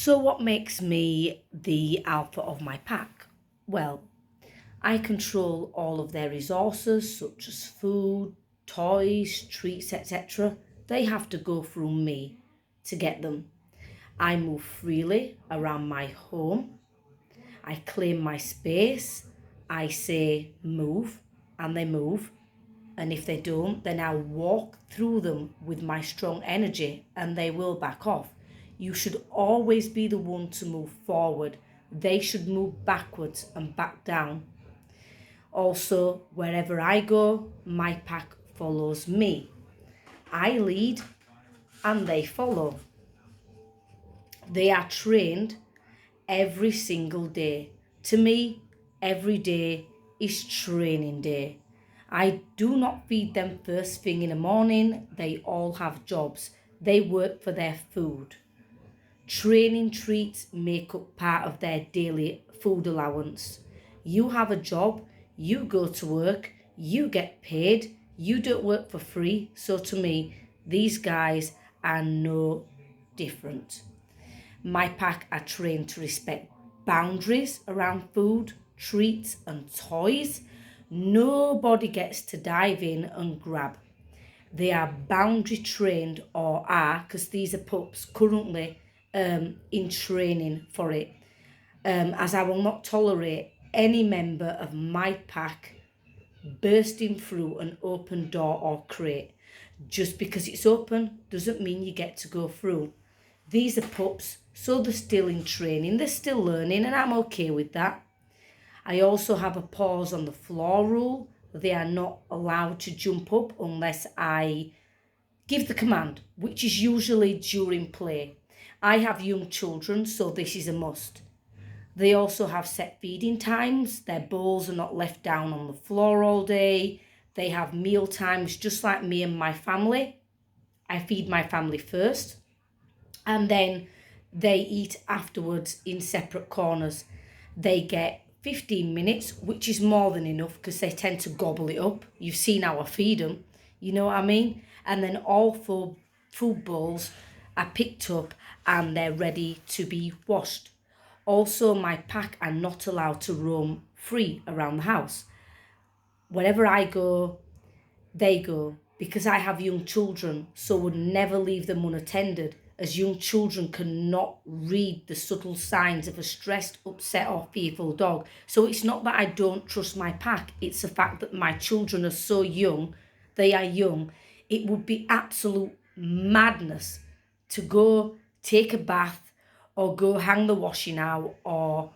So, what makes me the alpha of my pack? Well, I control all of their resources, such as food, toys, treats, etc. They have to go through me to get them. I move freely around my home. I claim my space. I say move, and they move. And if they don't, then I'll walk through them with my strong energy and they will back off. You should always be the one to move forward. They should move backwards and back down. Also, wherever I go, my pack follows me. I lead and they follow. They are trained every single day. To me, every day is training day. I do not feed them first thing in the morning. They all have jobs. They work for their food. Training treats make up part of their daily food allowance. You have a job, you go to work, you get paid, you don't work for free. So to me, these guys are no different. My pack are trained to respect boundaries around food, treats, and toys. Nobody gets to dive in and grab. They are boundary trained or are, because these are pups currently in training for it. As I will not tolerate any member of my pack bursting through an open door or crate. Just because it's open doesn't mean you get to go through. These are pups, so they're still in training, they're still learning, and I'm okay with that. I also have a pause on the floor rule. They are not allowed to jump up unless I give the command, which is usually during play. I have young children, so this is a must. They also have set feeding times. Their bowls are not left down on the floor all day. They have meal times just like me and my family. I feed my family first and then they eat afterwards in separate corners. They get 15 minutes, which is more than enough because they tend to gobble it up. You've seen how I feed them, you know what I mean? And then all four food bowls are picked up and they're ready to be washed. Also, my pack are not allowed to roam free around the house. Wherever I go, they go, because I have young children, so would never leave them unattended, as young children cannot read the subtle signs of a stressed, upset, or fearful dog. So it's not that I don't trust my pack, it's the fact that my children are so young, they are young. It would be absolute madness to go take a bath or go hang the washing out or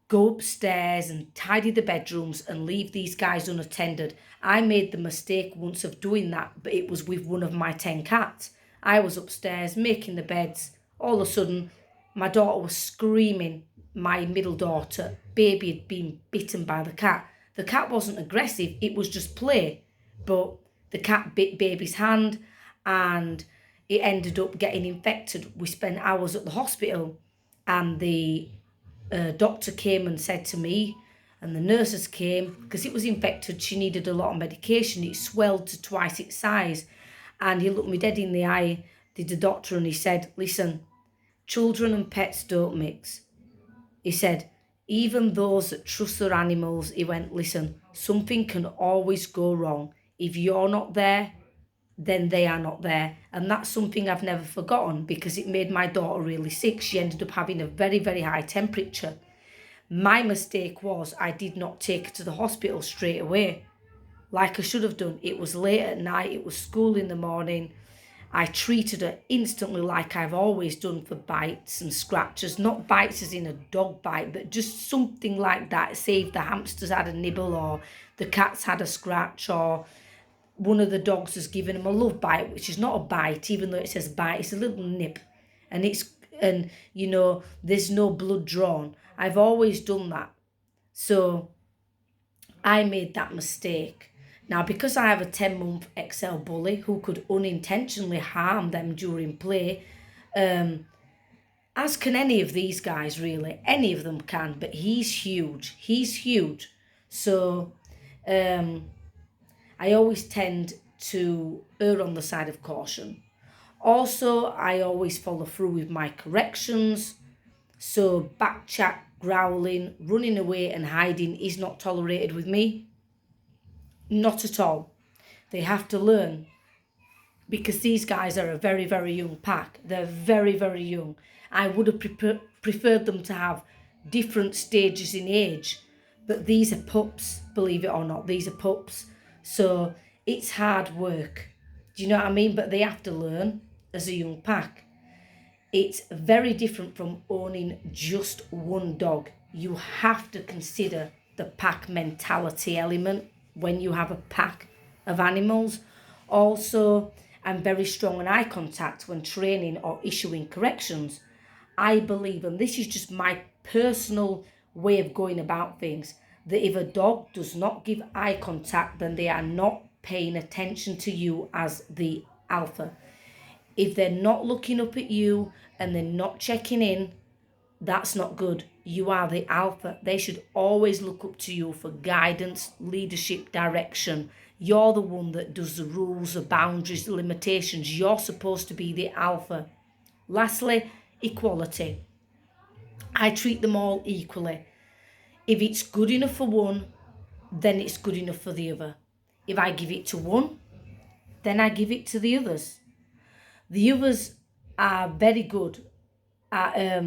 go upstairs and tidy the bedrooms and leave these guys unattended. I made the mistake once of doing that, but it was with one of my 10 cats. I was upstairs making the beds. All of a sudden, my daughter was screaming. My middle daughter, baby, had been bitten by the cat. The cat wasn't aggressive, it was just play. But the cat bit baby's hand and it ended up getting infected. We spent hours at the hospital and the doctor came and said to me, and the nurses came, because it was infected, she needed a lot of medication. It swelled to twice its size. And he looked me dead in the eye, did the doctor, and he said, listen, children and pets don't mix. He said, even those that trust their animals, he went, listen, something can always go wrong. If you're not there, then they are not there. And that's something I've never forgotten because it made my daughter really sick. She ended up having a very, very high temperature. My mistake was I did not take her to the hospital straight away, like I should have done. It was late at night, it was school in the morning. I treated her instantly like I've always done for bites and scratches, not bites as in a dog bite, but just something like that. Say if the hamsters had a nibble or the cats had a scratch or one of the dogs has given him a love bite, which is not a bite, even though it says bite, it's a little nip. And there's no blood drawn. I've always done that. So I made that mistake. Now, because I have a 10-month XL bully who could unintentionally harm them during play, as can any of these guys, really. Any of them can, but he's huge. He's huge. So I always tend to err on the side of caution. Also, I always follow through with my corrections. So backchat, growling, running away and hiding is not tolerated with me. Not at all. They have to learn, because these guys are a very, very young pack. They're very, very young. I would have preferred them to have different stages in age, but these are pups, believe it or not. These are pups. So it's hard work. Do you know what I mean? But they have to learn as a young pack. It's very different from owning just one dog. You have to consider the pack mentality element when you have a pack of animals. Also, I'm very strong on eye contact when training or issuing corrections. I believe, and this is just my personal way of going about things, that if a dog does not give eye contact, then they are not paying attention to you as the alpha. If they're not looking up at you and they're not checking in, that's not good. You are the alpha. They should always look up to you for guidance, leadership, direction. You're the one that does the rules, the boundaries, the limitations. You're supposed to be the alpha. Lastly, equality. I treat them all equally. If it's good enough for one, then it's good enough for the other. If I give it to one, then I give it to the others. The others are very good at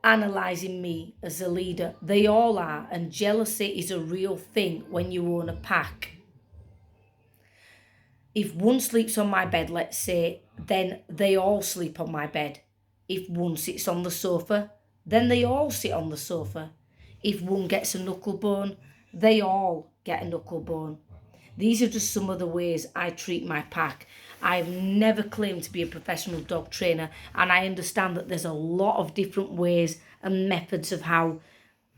analysing me as a leader. They all are, and jealousy is a real thing when you own a pack. If one sleeps on my bed, let's say, then they all sleep on my bed. If one sits on the sofa, then they all sit on the sofa. If one gets a knuckle bone, they all get a knuckle bone. These are just some of the ways I treat my pack. I've never claimed to be a professional dog trainer, and I understand that there's a lot of different ways and methods of how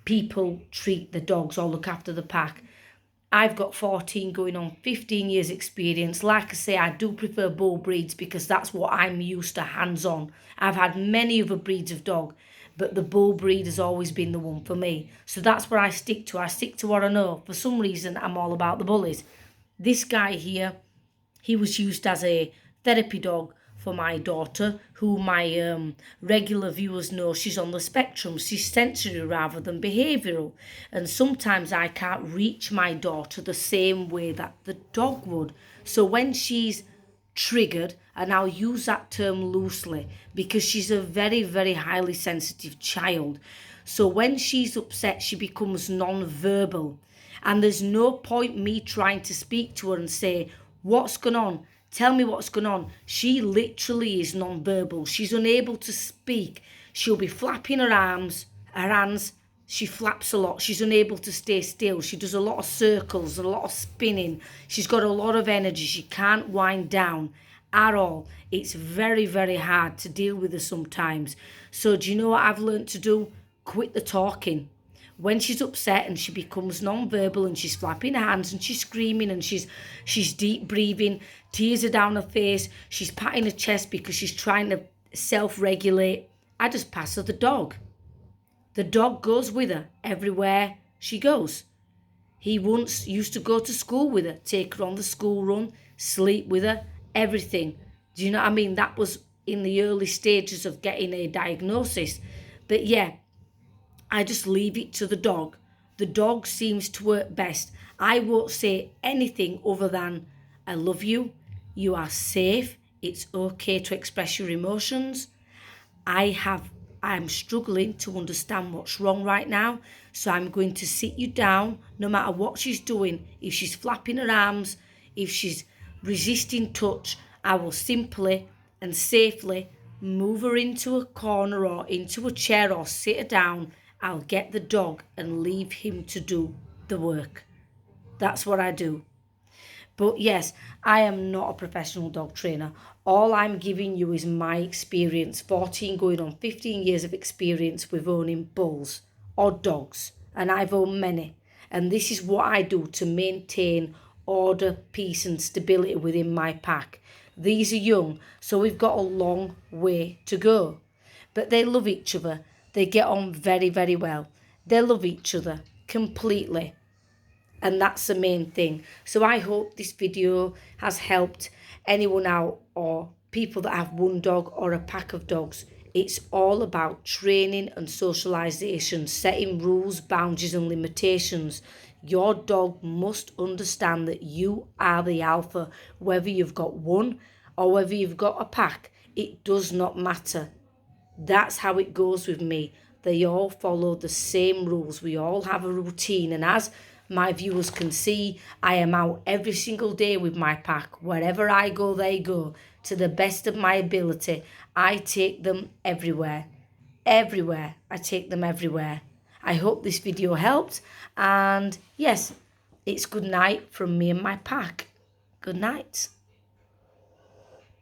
people treat the dogs or look after the pack. I've got 14 going on 15 years experience. Like I say, I do prefer bull breeds because that's what I'm used to hands-on. I've had many other breeds of dog, but the bull breed has always been the one for me. So that's where I stick to. I stick to what I know. For some reason, I'm all about the bullies. This guy here, he was used as a therapy dog for my daughter, who my regular viewers know she's on the spectrum. She's sensory rather than behavioural. And sometimes I can't reach my daughter the same way that the dog would. So when she's triggered, and I'll use that term loosely because she's a very, very highly sensitive child. So when she's upset, she becomes non-verbal. And there's no point me trying to speak to her and say, what's going on? Tell me what's going on. She literally is non-verbal. She's unable to speak. She'll be flapping her arms, her hands. She flaps a lot. She's unable to stay still. She does a lot of circles, a lot of spinning. She's got a lot of energy. She can't wind down at all. It's very, very hard to deal with her sometimes. So do you know what I've learned to do? Quit the talking. When she's upset and she becomes non-verbal and she's flapping her hands and she's screaming and she's deep breathing, tears are down her face, she's patting her chest because she's trying to self-regulate, I just pass her the dog. The dog goes with her everywhere she goes. He once used to go to school with her, take her on the school run, sleep with her, everything. Do you know what I mean? That was in the early stages of getting a diagnosis. But yeah, I just leave it to the dog. The dog seems to work best. I won't say anything other than, I love you, you are safe, it's okay to express your emotions. I'm struggling to understand what's wrong right now, so I'm going to sit you down no matter what she's doing. If she's flapping her arms, if she's resisting touch, I will simply and safely move her into a corner or into a chair or sit her down. I'll get the dog and leave him to do the work. That's what I do. But yes, I am not a professional dog trainer. All I'm giving you is my experience, 14 going on 15 years of experience with owning bulls or dogs. And I've owned many. And this is what I do to maintain order, peace and stability within my pack. These are young, so we've got a long way to go. But they love each other. They get on very, very well. They love each other completely. And that's the main thing. So I hope this video has helped anyone out or people that have one dog or a pack of dogs. It's all about training and socialization, setting rules, boundaries, and limitations. Your dog must understand that you are the alpha, whether you've got one or whether you've got a pack. It does not matter. That's how it goes with me. They all follow the same rules. We all have a routine. And as my viewers can see, I am out every single day with my pack. Wherever I go, they go. To the best of my ability, I take them everywhere. Everywhere. I take them everywhere. I hope this video helped. And yes, it's good night from me and my pack. Good night.